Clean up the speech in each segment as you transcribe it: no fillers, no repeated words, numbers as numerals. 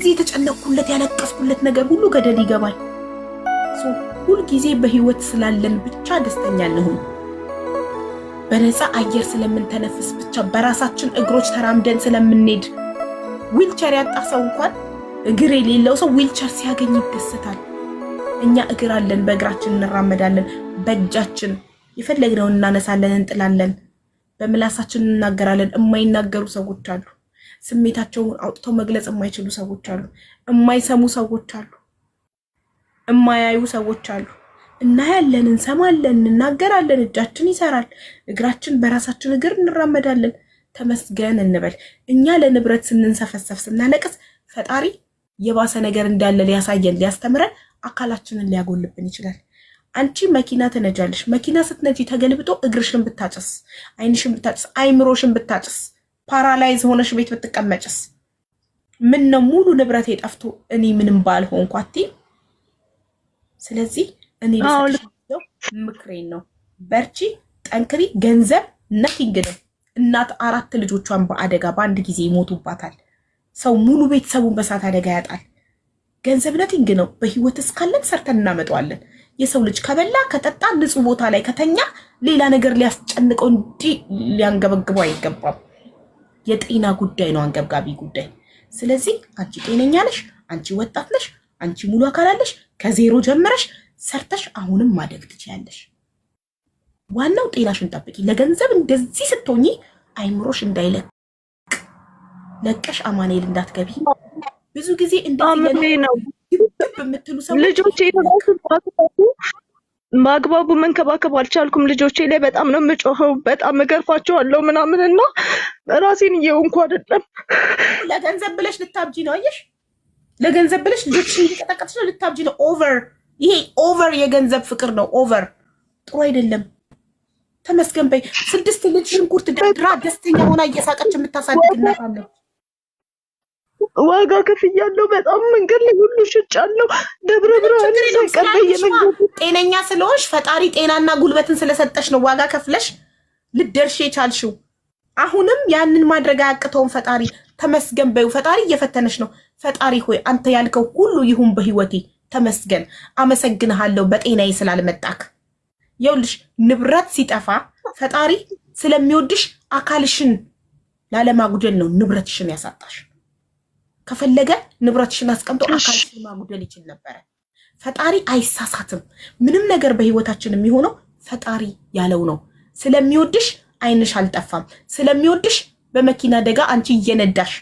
የተጨነቅኩለት ያለቀስኩለት ነገር ሁሉ ገደል ይገባል። ሁል ጊዜ በህይወት ስላለን ብቻ ደስተኛ እንሁን። በነፃ አየር ስለምንተነፍስ ብቻ በራሳችን እግሮች ተራምደን ስለምንሄድ ዊልቸር ያጣ ሰው እንኳን እግር የሌለው ሰው ዊልቸር ሲያገኝ ይደሰታል። እኛ እግር አለን፣ በእግራችን እንራመዳለን፣ በእጃችን የፈለግነውን እናነሳለን፣ እንጥላለን፣ በምላሳችን እንናገራለን። የማይናገሩ ሰዎች አሉ። ስሜታቸውን አውጥተው መግለጽ የማይችሉ ሰዎች አሉ። የማይሰሙ ሰዎች አሉ። የማያዩ ሰዎች አሉ። እናያለን፣ እንሰማለን፣ እንናገራለን፣ እጃችን ይሰራል፣ እግራችን በራሳችን እግር እንራመዳለን። ተመስገን እንበል። እኛ ለንብረት ስንንሰፈሰፍ ስናለቅስ ፈጣሪ የባሰ ነገር እንዳለ ሊያሳየን ሊያስተምረን አካላችንን ሊያጎልብን ይችላል። አንቺ መኪና ትነጃለሽ። መኪና ስትነጂ ተገልብጦ እግርሽን ብታጭስ፣ አይንሽን ብታጭስ፣ አይምሮሽን ብታጭስ፣ ፓራላይዝ ሆነሽ ቤት ብትቀመጭስ? ምን ነው ሙሉ ንብረት የጠፍቶ እኔ ምንም ባልሆንኩ አትይም? ስለዚህ እኔ ልሰጥሽው ምክሬን ነው። በርቺ፣ ጠንክሪ። ገንዘብ ነቲንግ ነው። እናት 4 ልጆቿን በአደጋ በአንድ ጊዜ ይሞቱባታል። ሰው ሙሉ ቤተሰቡን በሳት አደጋ ያጣል። ገንዘብ ነቲንግ ነው። በህይወት እስካለን ሰርተን እናመጣዋለን። የሰው ልጅ ከበላ ከጠጣ ንጹህ ቦታ ላይ ከተኛ ሌላ ነገር ሊያስጨንቀው እንጂ ሊያንገበግበው አይገባም። የጤና ጉዳይ ነው አንገብጋቢ ጉዳይ። ስለዚህ አንቺ ጤነኛ ነሽ፣ አንቺ ወጣት ነሽ፣ አንቺ ሙሉ አካል አለሽ። ከዜሮ ጀምረሽ ሰርተሽ አሁንም ማደግ ትችያለሽ። ዋናው ጤናሽን ጠብቂ። ለገንዘብ እንደዚህ ስትሆኚ አይምሮሽ እንዳይለቅ ለቀሽ አማኑኤል እንዳትገቢ። ብዙ ጊዜ እንደዚህ ነው የምትሉ ሰዎች ልጆቼ ማግባቡ መንከባከብ አልቻልኩም። ልጆቼ ላይ በጣም ነው የምጮኸው፣ በጣም እገርፋቸዋለሁ ምናምንና ራሴን እየሆንኩ አይደለም። ለገንዘብ ብለሽ ልታብጂ ነው። አየሽ፣ ለገንዘብ ብለሽ ልጆችሽን እየቀጠቀጥሽ ነው፣ ልታብጂ ነው። ኦቨር፣ ይሄ ኦቨር የገንዘብ ፍቅር ነው። ኦቨር ጥሩ አይደለም። ተመስገን በይ። 6 ልጅ ሽንኩርት ደድራ ደስተኛ ሆና እየሳቀች የምታሳድግ እናት አለች። ዋጋ ከፍያለሁ። በጣም መንገድ ላይ ሁሉ ሽጫለሁ። ደብረ ብርሃን ሳይቀርበኝ ጤነኛ ስለሆንሽ ፈጣሪ ጤናና ጉልበትን ስለሰጠሽ ነው ዋጋ ከፍለሽ ልደርሽ የቻልሽው። አሁንም ያንን ማድረግ አያቅተውም ፈጣሪ። ተመስገን በይው። ፈጣሪ እየፈተነሽ ነው። ፈጣሪ ሆይ አንተ ያልከው ሁሉ ይሁን በህይወቴ ተመስገን፣ አመሰግንሃለሁ በጤናዬ ስላልመጣክ። ይኸውልሽ ንብረት ሲጠፋ ፈጣሪ ስለሚወድሽ አካልሽን ላለማጉደል ነው ንብረትሽን ያሳጣሽ። ከፈለገ ንብረትሽን አስቀምጦ አካልሽን ማጉደል ይችል ነበር። ፈጣሪ አይሳሳትም። ምንም ነገር በህይወታችን የሚሆነው ፈጣሪ ያለው ነው። ስለሚወድሽ አይንሽ አልጠፋም። ስለሚወድሽ በመኪና አደጋ አንቺ እየነዳሽ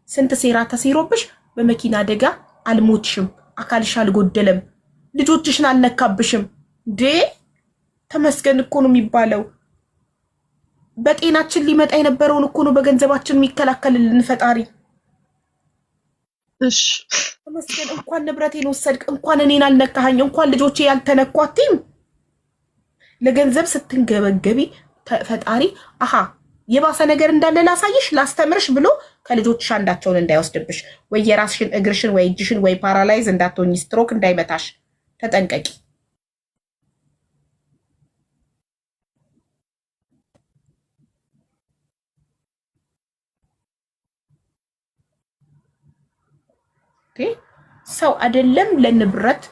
ስንት ሴራ ተሴሮብሽ በመኪና አደጋ አልሞትሽም፣ አካልሽ አልጎደለም፣ ልጆችሽን አልነካብሽም። ተመስገን እኮ ነው የሚባለው። በጤናችን ሊመጣ የነበረውን እኮ ነው በገንዘባችን የሚከላከልልን ፈጣሪ። እሺ ተመስገን። እንኳን ንብረቴን ወሰድክ፣ እንኳን እኔን አልነካኸኝ፣ እንኳን ልጆቼ ያልተነኳትም። ለገንዘብ ስትንገበገቢ ፈጣሪ አሃ የባሰ ነገር እንዳለ ላሳይሽ ላስተምርሽ ብሎ ከልጆችሽ አንዳቸውን እንዳይወስድብሽ፣ ወይ የራስሽን እግርሽን ወይ እጅሽን ወይ ፓራላይዝ እንዳትሆኚ፣ ስትሮክ እንዳይመታሽ ተጠንቀቂ። ሰው አይደለም ለንብረት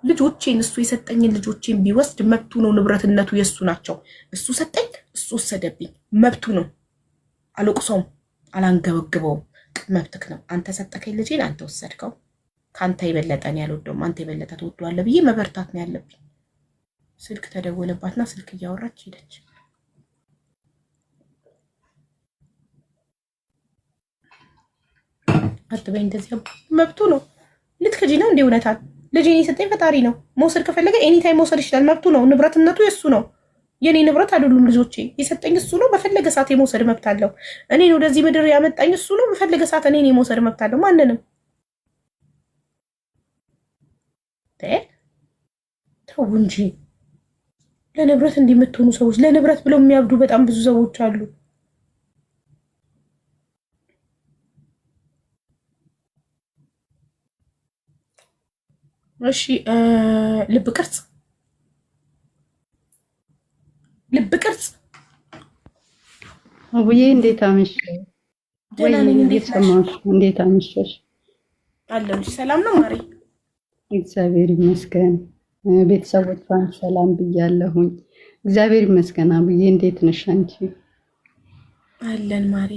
ልጆቼን እሱ የሰጠኝን ልጆቼን ቢወስድ መብቱ ነው። ንብረትነቱ የሱ ናቸው። እሱ ሰጠኝ፣ እሱ ወሰደብኝ፣ መብቱ ነው። አልቆሰውም፣ አላንገበግበውም። መብትክ ነው። አንተ ሰጠከኝ ልጄን፣ አንተ ወሰድከው። ካንተ የበለጠን ያልወደውም አንተ የበለጠ ትወደዋለህ ብዬ መበርታት ነው ያለብኝ። ስልክ ተደወለባትና ስልክ እያወራች ሄደች። አትበይ እንደዚህ፣ መብቱ ነው። ልትከጂ ነው እንዴ? እውነታል ልጄን የሰጠኝ ፈጣሪ ነው። መውሰድ ከፈለገ ኤኒ ታይም መውሰድ ይችላል። መብቱ ነው። ንብረትነቱ የሱ ነው። የኔ ንብረት አይደሉም ልጆቼ። የሰጠኝ እሱ ነው። በፈለገ ሰዓት የመውሰድ መብት አለው። እኔን ወደዚህ ምድር ያመጣኝ እሱ ነው። በፈለገ ሰዓት እኔን የመውሰድ መብት አለው። ማንንም ተው እንጂ። ለንብረት እንዲምትሆኑ ሰዎች፣ ለንብረት ብለው የሚያብዱ በጣም ብዙ ሰዎች አሉ። እሺ ልብ ቅርጽ አቡዬ እንዴት አመሽ? ደህና ነኝ። እንዴት ሰማሽ? እንዴት አመሽሽ? አለሁልሽ። ሰላም ነው ማሬ? እግዚአብሔር ይመስገን። ቤተሰቦቿን ሰላም ብያለሁኝ። እግዚአብሔር ይመስገን። አብዬ እንዴት ነሽ አንቺ? አለን ማሬ።